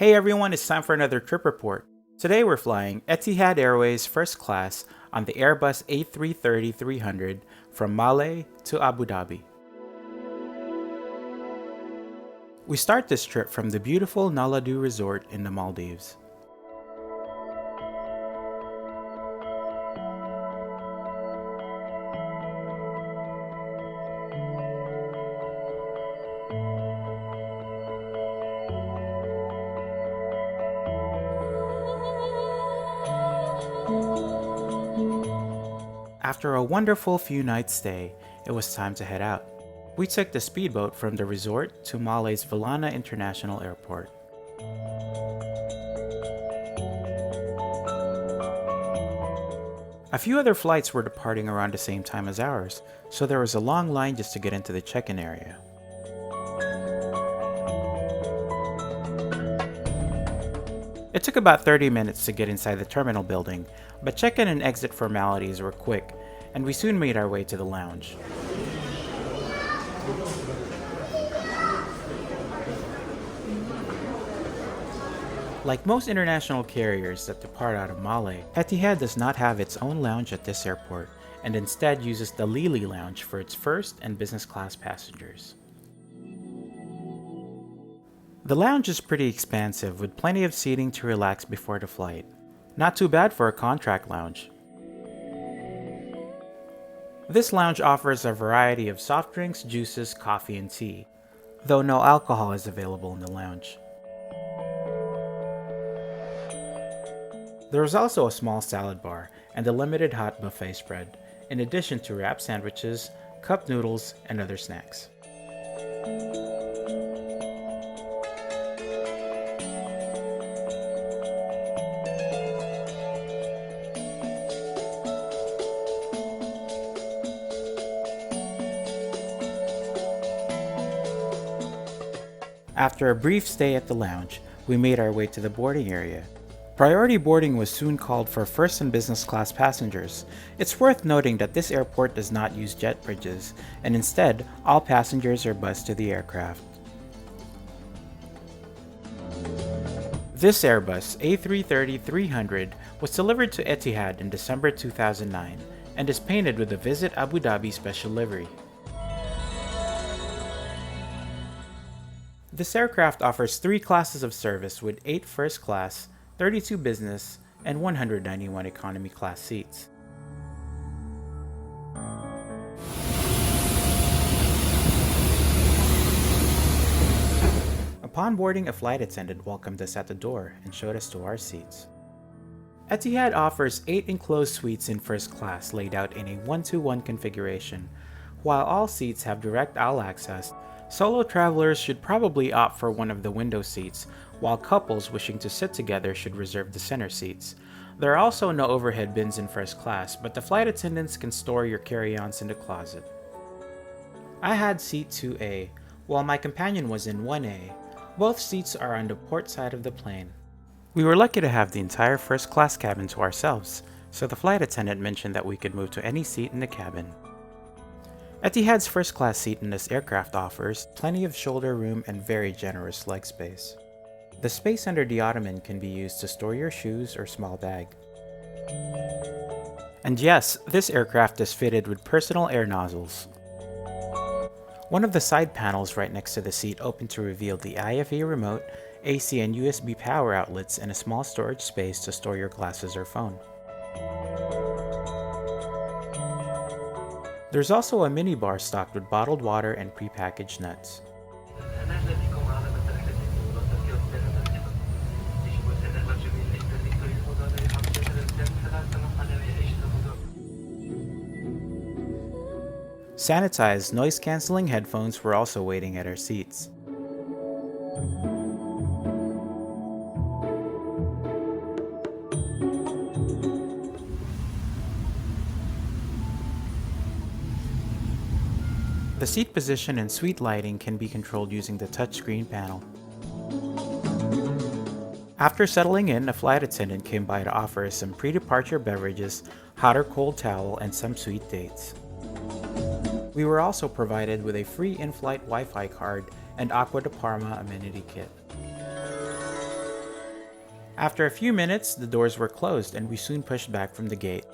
Hey everyone, it's time for another trip report. Today we're flying Etihad Airways first class on the Airbus A330-300 from Malé to Abu Dhabi. We start this trip from the beautiful NALADHU resort in the Maldives. After a wonderful few nights stay, it was time to head out. We took the speedboat from the resort to Malé's VELANA International Airport. A few other flights were departing around the same time as ours, so there was a long line just to get into the check-in area. It took about 30 minutes to get inside the terminal building, but check-in and exit formalities were quick, and we soon made our way to the lounge. Like most international carriers that depart out of Malé, Etihad does not have its own lounge at this airport, and instead uses the LEELI lounge for its first and business class passengers. The lounge is pretty expansive with plenty of seating to relax before the flight. Not too bad for a contract lounge. This lounge offers a variety of soft drinks, juices, coffee, and tea, though no alcohol is available in the lounge. There is also a small salad bar and a limited hot buffet spread, in addition to wrap sandwiches, cup noodles, and other snacks. After a brief stay at the lounge, we made our way to the boarding area. Priority boarding was soon called for first and business class passengers. It's worth noting that this airport does not use jet bridges, and instead, all passengers are bussed to the aircraft. This Airbus A330-300 was delivered to Etihad in December 2009 and is painted with the Visit Abu Dhabi special livery. This aircraft offers 3 classes of service with 8 first class, 32 business, and 191 economy class seats. Upon boarding, a flight attendant welcomed us at the door and showed us to our seats. Etihad offers 8 enclosed suites in first class laid out in a 1-to-1 configuration. While all seats have direct aisle access, solo travelers should probably opt for one of the window seats, while couples wishing to sit together should reserve the center seats. There are also no overhead bins in first class, but the flight attendants can store your carry-ons in the closet. I had seat 2A, while my companion was in 1A. Both seats are on the port side of the plane. We were lucky to have the entire first class cabin to ourselves, so the flight attendant mentioned that we could move to any seat in the cabin. Etihad's first class seat in this aircraft offers plenty of shoulder room and very generous leg space. The space under the ottoman can be used to store your shoes or small bag. And yes, this aircraft is fitted with personal air nozzles. One of the side panels right next to the seat opened to reveal the IFE remote, AC and USB power outlets, and a small storage space to store your glasses or phone. There's also a minibar stocked with bottled water and prepackaged nuts. Sanitized noise-canceling headphones were also waiting at our seats. The seat position and suite lighting can be controlled using the touchscreen panel. After settling in, a flight attendant came by to offer us some pre-departure beverages, hot or cold towel, and some sweet dates. We were also provided with a free in-flight Wi-Fi card and ACQUA de PARMA amenity kit. After a few minutes, the doors were closed and we soon pushed back from the gate.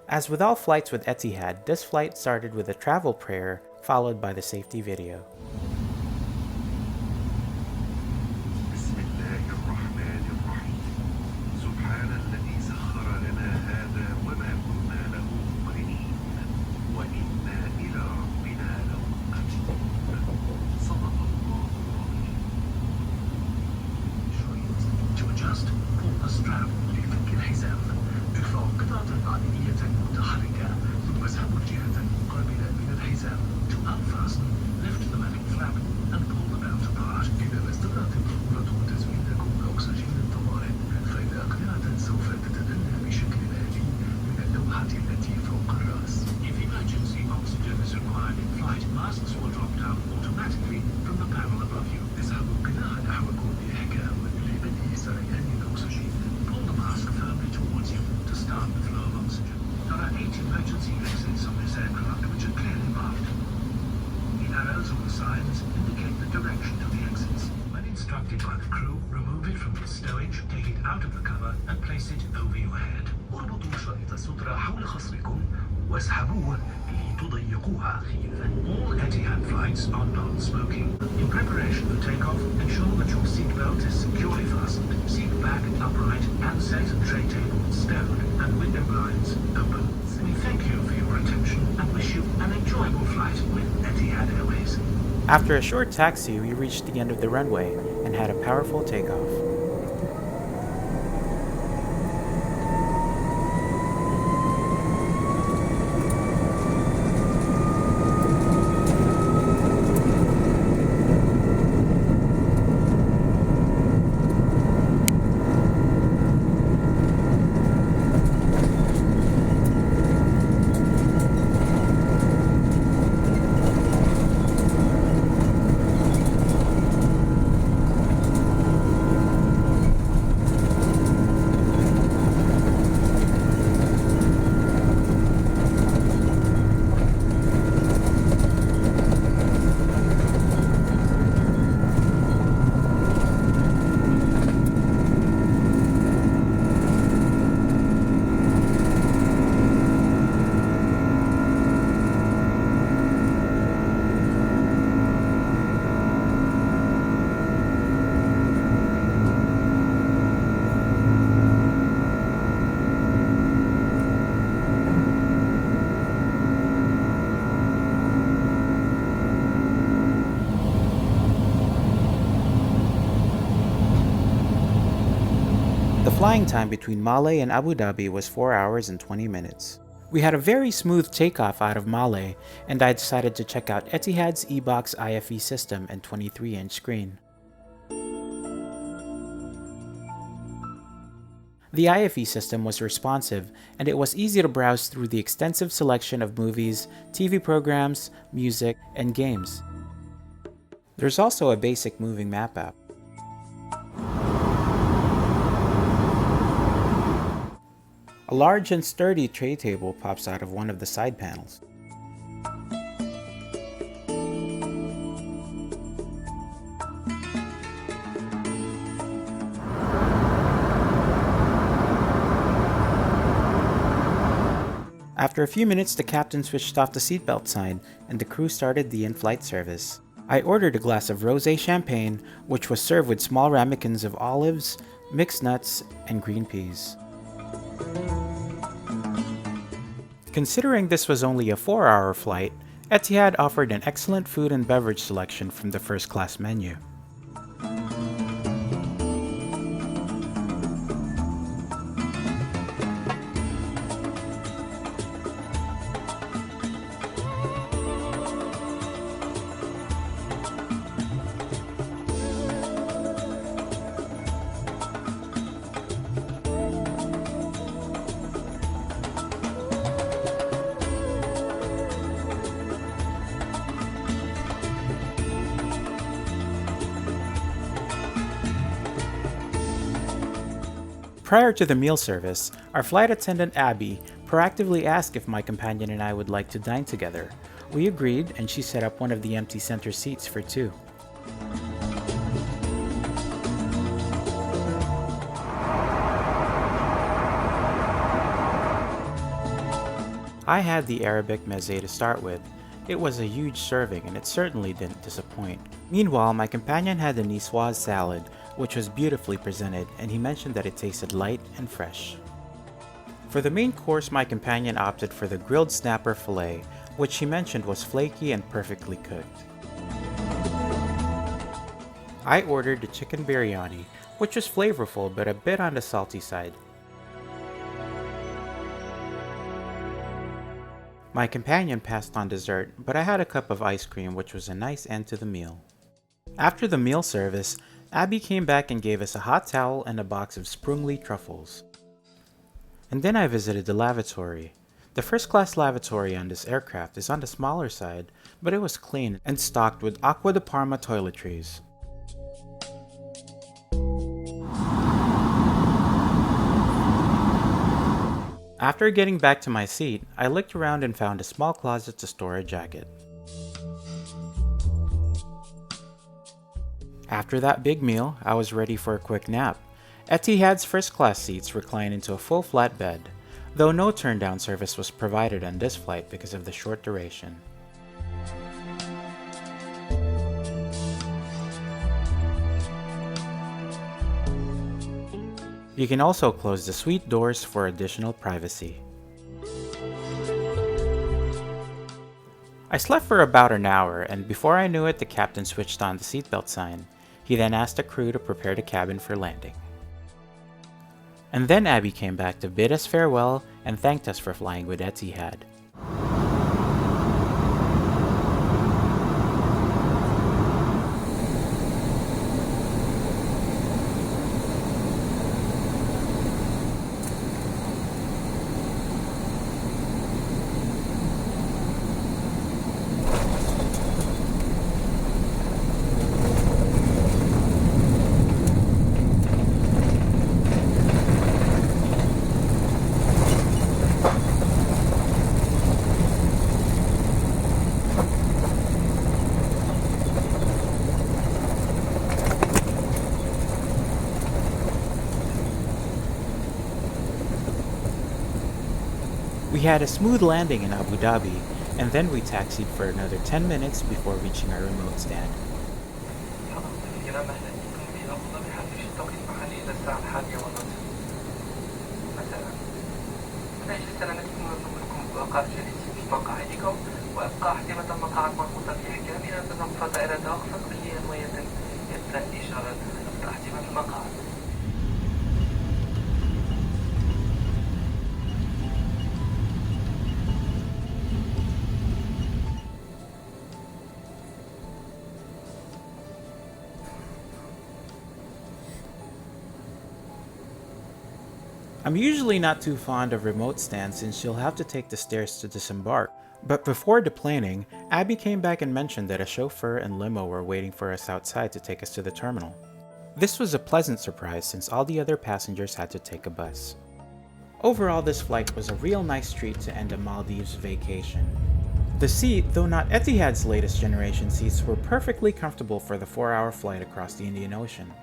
As with all flights with Etihad, this flight started with a travel prayer followed by the safety video. By the crew, remove it from the stowage, take it out of the cover and place it over your head. اربطوا شريط السترة حول خصركم واسحبوه لتضيقوها خفيفا. All Etihad flights are non-smoking. In preparation for takeoff, ensure that your seatbelt is securely fastened, seat back upright, handset and tray table stowed, and window blinds open. We thank you for your attention and wish you an enjoyable flight with Etihad Airways. After a short taxi, we reached the end of the runway and had a powerful takeoff. The flying time between Malé and Abu Dhabi was 4 hours and 20 minutes. We had a very smooth takeoff out of Malé, and I decided to check out Etihad's e-Box IFE system and 23-inch screen. The IFE system was responsive, and it was easy to browse through the extensive selection of movies, TV programs, music, and games. There's also a basic moving map app. A large and sturdy tray table pops out of one of the side panels. After a few minutes, the captain switched off the seatbelt sign and the crew started the in-flight service. I ordered a glass of rosé champagne, which was served with small ramekins of olives, mixed nuts, and green peas. Considering this was only a 4-hour flight, Etihad offered an excellent food and beverage selection from the first-class menu. Prior to the meal service, our flight attendant Abby proactively asked if my companion and I would like to dine together. We agreed, and she set up one of the empty center seats for two. I had the Arabic mezze to start with. It was a huge serving and it certainly didn't disappoint. Meanwhile, my companion had the niçoise salad, which was beautifully presented, and he mentioned that it tasted light and fresh. For the main course, my companion opted for the grilled snapper fillet, which he mentioned was flaky and perfectly cooked. I ordered the chicken biryani, which was flavorful but a bit on the salty side. My companion passed on dessert, but I had a cup of ice cream, which was a nice end to the meal. After the meal service, Abby came back and gave us a hot towel and a box of SPRÜNGLI truffles. And then I visited the lavatory. The first class lavatory on this aircraft is on the smaller side, but it was clean and stocked with ACQUA de PARMA toiletries. After getting back to my seat, I looked around and found a small closet to store a jacket. After that big meal, I was ready for a quick nap. Etihad's first class seats recline into a full flat bed, though no turn-down service was provided on this flight because of the short duration. You can also close the suite doors for additional privacy. I slept for about an hour, and before I knew it, the captain switched on the seatbelt sign. He then asked the crew to prepare the cabin for landing. And then Abby came back to bid us farewell and thanked us for flying with Etihad. We had a smooth landing in Abu Dhabi, and then we taxied for another 10 minutes before reaching our remote stand. I'm usually not too fond of remote stands since you'll have to take the stairs to disembark, but before deplaning, Abby came back and mentioned that a chauffeur and limo were waiting for us outside to take us to the terminal. This was a pleasant surprise since all the other passengers had to take a bus. Overall, this flight was a real nice treat to end a Maldives vacation. The seat, though not Etihad's latest generation seats, were perfectly comfortable for the 4-hour flight across the Indian Ocean.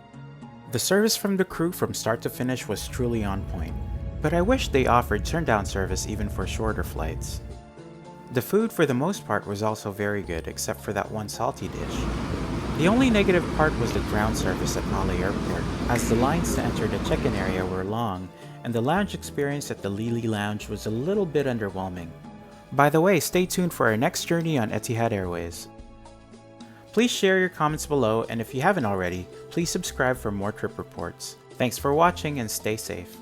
The service from the crew from start to finish was truly on point, but I wish they offered turn-down service even for shorter flights. The food for the most part was also very good except for that one salty dish. The only negative part was the ground service at Malé Airport, as the lines to enter the check-in area were long, and the lounge experience at the LEELI lounge was a little bit underwhelming. By the way, stay tuned for our next journey on Etihad Airways. Please share your comments below, and if you haven't already, please subscribe for more trip reports. Thanks for watching and stay safe.